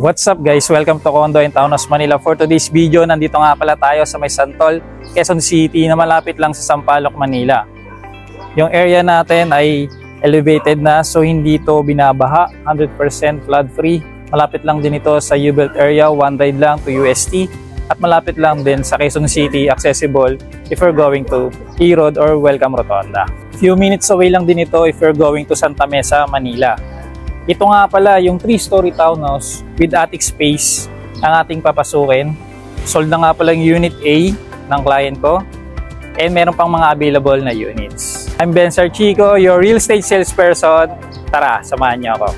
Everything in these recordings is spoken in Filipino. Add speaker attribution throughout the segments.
Speaker 1: What's up guys? Welcome to Condo in Townhouse Manila. For today's video, nandito nga pala tayo sa may Santol, Quezon City na malapit lang sa Sampaloc, Manila. Yung area natin ay elevated na, so hindi to binabaha, 100% flood free. Malapit lang din ito sa U-Belt area, one ride lang to UST. At malapit lang din sa Quezon City, accessible if you're going to E-Road or Welcome Rotonda. Few minutes away lang din ito if you're going to Santa Mesa, Manila. Ito nga pala yung 3-story townhouse with attic space ang ating papasukin. Sold na nga pala yung Unit A ng client ko. And meron pang mga available na units. I'm Ben Sarchico, your real estate salesperson. Tara, samahan niyo ako.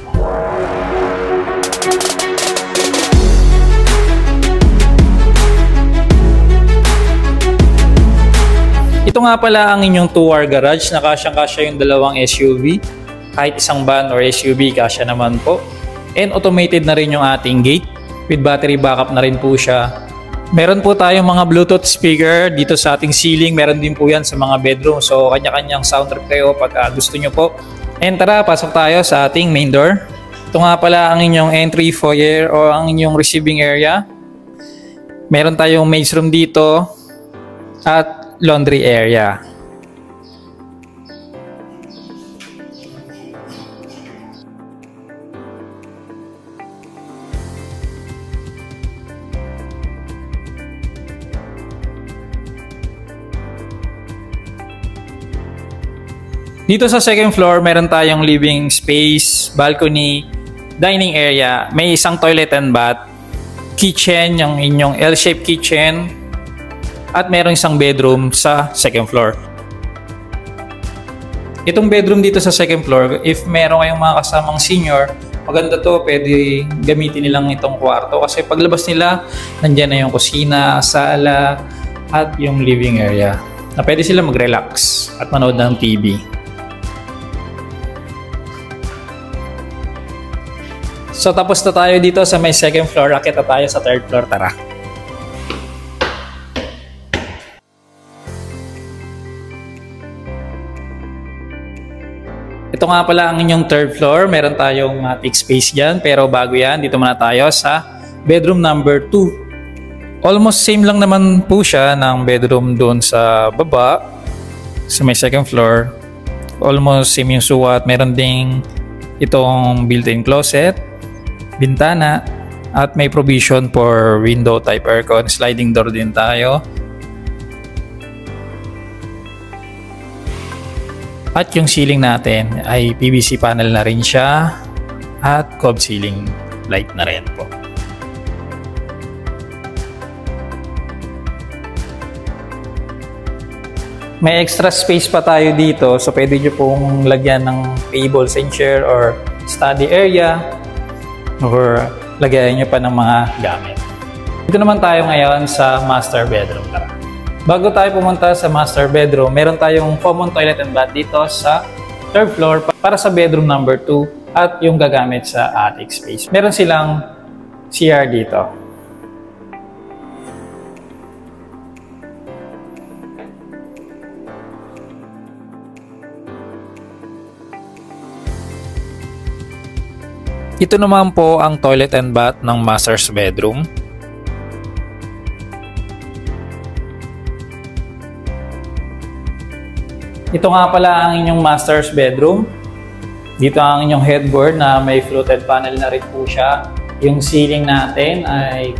Speaker 1: Ito nga pala ang inyong 2-car garage na kasyang-kasya yung dalawang SUV. Kahit isang van or SUV, kasya naman po. And automated na rin yung ating gate. With battery backup na rin po siya. Meron po tayong mga Bluetooth speaker dito sa ating ceiling. Meron din po yan sa mga bedroom. So kanya-kanyang sound trip kayo pag gusto nyo po. And tara, pasok tayo sa ating main door. Ito nga pala ang inyong entry foyer o ang inyong receiving area. Meron tayong maid's room dito at laundry area. Dito sa second floor, meron tayong living space, balcony, dining area. May isang toilet and bath, kitchen, yung inyong L-shaped kitchen, at meron isang bedroom sa second floor. Itong bedroom dito sa second floor, if meron kayong mga kasamang senior, maganda to, pwede gamitin nilang itong kwarto. Kasi paglabas nila, nandyan na yung kusina, sala, at yung living area. Na pwede sila mag-relax at manood ng TV. So tapos na tayo dito sa may second floor. Akit na tayo sa third floor, tara. Ito nga pala ang inyong third floor. Meron tayong attic space dyan. Pero bago yan, dito muna tayo sa bedroom number 2. Almost same lang naman po siya ng bedroom doon sa baba. Sa may second floor. Almost same yung suwat. Meron ding itong built-in closet, bintana, at may provision for window type aircon. Sliding door din tayo. At yung ceiling natin ay PVC panel na rin siya at cove ceiling light na rin po. May extra space pa tayo dito, so pwede nyo pong lagyan ng tables and chair or study area or lagyan nyo pa ng mga gamit. Dito naman tayo ngayon sa master bedroom. Tara. Bago tayo pumunta sa master bedroom, meron tayong common toilet and bath dito sa third floor para sa bedroom number 2 at yung gagamit sa attic space. Meron silang CR dito. Ito naman po ang toilet and bath ng master's bedroom. Ito nga pala ang inyong master's bedroom. Dito ang inyong headboard na may fluted panel na rin po siya. Yung ceiling natin ay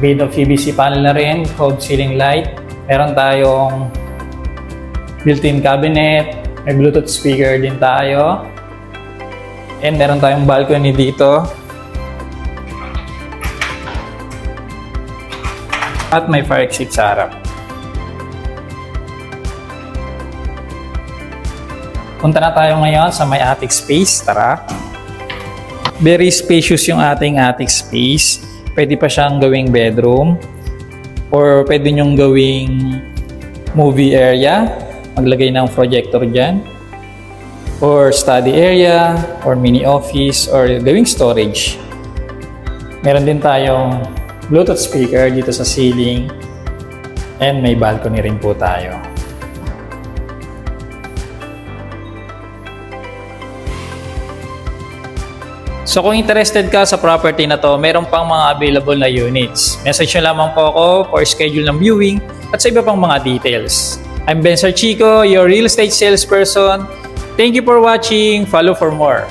Speaker 1: made of PVC panel na rin, cove ceiling light. Meron tayong built-in cabinet, may Bluetooth speaker din tayo. And meron tayong balcony dito. At may fire exit sa harap. Punta na tayo ngayon sa may attic space. Tara. Very spacious yung ating attic space. Pwede pa siyang gawing bedroom. Or pwede nyong gawing movie area. Maglagay ng projector dyan. Or study area, or mini office, or gawing storage. Meron din tayong Bluetooth speaker dito sa ceiling. And may balcony rin po tayo. So kung interested ka sa property na to, meron pang mga available na units. Message nyo lamang po ako for schedule ng viewing at sa iba pang mga details. I'm Ben Sarchico, your real estate salesperson. Thank you for watching. Follow for more.